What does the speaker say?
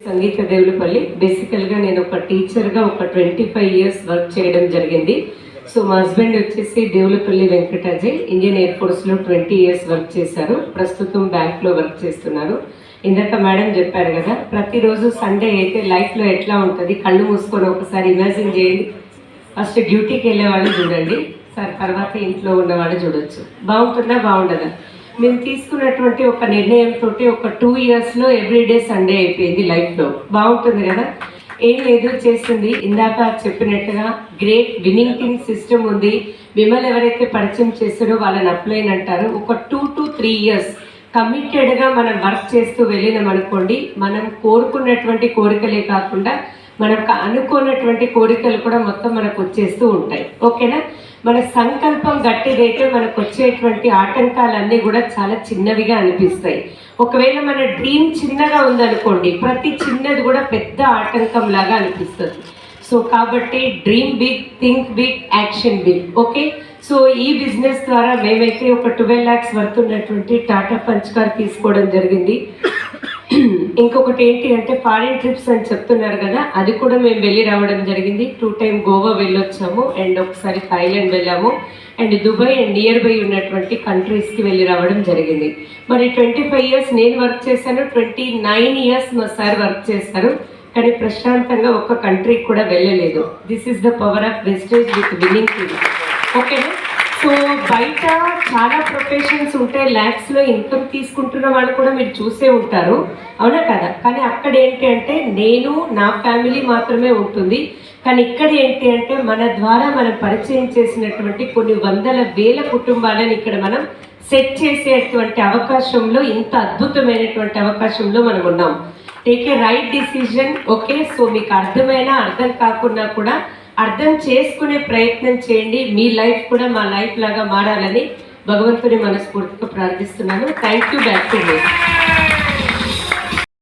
సంగీత దేవులపల్లి. బేసికల్గా నేను ఒక టీచర్గా ఒక 25 years వర్క్ చేయడం జరిగింది. సో మా హస్బెండ్ వచ్చేసి దేవులపల్లి వెంకటాజయ్, ఇండియన్ ఎయిర్ ఫోర్స్లో 20 years వర్క్ చేశారు. ప్రస్తుతం బ్యాంక్లో వర్క్ చేస్తున్నారు. ఇందాక మేడం చెప్పారు కదా, ప్రతిరోజు సండే అయితే లైఫ్లో ఎట్లా ఉంటుంది, కళ్ళు మూసుకొని ఒకసారి ఇమాజిన్ చేయండి. ఫస్ట్ డ్యూటీకి వెళ్ళే వాళ్ళు చూడండి, సార్ తర్వాత ఇంట్లో ఉన్నవాళ్ళు చూడొచ్చు. బాగుంటుందా బాగుండదా? మేము తీసుకున్నటువంటి ఒక నిర్ణయంతో ఒక 2 yearsలో ఎవ్రీడే సండే అయిపోయింది లైఫ్లో. బాగుంటుంది కదా? ఏం లేదు చేస్తుంది. ఇందాక చెప్పినట్టుగా గ్రేట్ విన్నింగ్ టీమ్ సిస్టమ్ ఉంది. మిమ్మల్ని ఎవరైతే పరిచయం చేస్తారో వాళ్ళని అప్లైన్ అంటారు. ఒక 2 to 3 years కమిటెడ్గా మనం వర్క్ చేస్తూ వెళ్ళినాం అనుకోండి, మనం కోరుకున్నటువంటి కోరికలే కాకుండా మనకు అనుకున్నటువంటి కోరికలు కూడా మొత్తం మనకు వచ్చేస్తూ ఉంటాయి. ఓకేనా? మన సంకల్పం గట్టిదైతే మనకు వచ్చేటువంటి ఆటంకాలన్నీ కూడా చాలా చిన్నవిగా అనిపిస్తాయి. ఒకవేళ మన డ్రీమ్ చిన్నగా ఉందనుకోండి, ప్రతి చిన్నది కూడా పెద్ద ఆటంకం లాగా అనిపిస్తుంది. సో కాబట్టి dream big, think big, action big. Okay? So ఈ బిజినెస్ ద్వారా మేమైతే ఒక 12 lakhs వర్త్ ఉన్నటువంటి టాటా పంచ్ కార్ తీసుకోవడం జరిగింది. ఇంకొకటి ఏంటి అంటే ఫారిన్ ట్రిప్స్ అని చెప్తున్నారు కదా, అది కూడా మేము వెళ్ళి రావడం జరిగింది. 2 times గోవా వెళ్ళొచ్చాము, అండ్ ఒకసారి థాయిలాండ్ వెళ్ళాము, and Dubai and near by ఉన్నటువంటి కంట్రీస్కి వెళ్ళి రావడం జరిగింది. మరి 25 years నేను వర్క్ చేశాను, 29 years మా సార్ వర్క్ చేశారు. కానీ ప్రశాంతంగా ఒక్క కంట్రీకి కూడా వెళ్ళలేదు. This is the power of wastage with winning team. ఓకేనా? సో బయట చాలా ప్రొఫెషన్స్ ఉంటాయి, ల్యాక్స్లో ఇన్కమ్ తీసుకుంటున్న వాళ్ళు కూడా మీరు చూసే ఉంటారు, అవునా కదా? కానీ అక్కడ ఏంటి అంటే నేను నా ఫ్యామిలీ మాత్రమే ఉంటుంది. కానీ ఇక్కడ ఏంటి అంటే మన ద్వారా మనం పరిచయం చేసినటువంటి కొన్ని వందల వేల కుటుంబాలను ఇక్కడ మనం సెట్ చేసేటువంటి అవకాశంలో, ఇంత అద్భుతమైనటువంటి అవకాశంలో మనం ఉన్నాం. Take a right decision. Okay? So మీకు అర్థమైనా అర్థం కాకున్నా కూడా అర్థం చేసుకునే ప్రయత్నం చేయండి. మీ లైఫ్ కూడా మా లైఫ్ లాగా మారాలని భగవంతుని మనస్ఫూర్తిగా ప్రార్థిస్తున్నాను. Thank you. Back to me.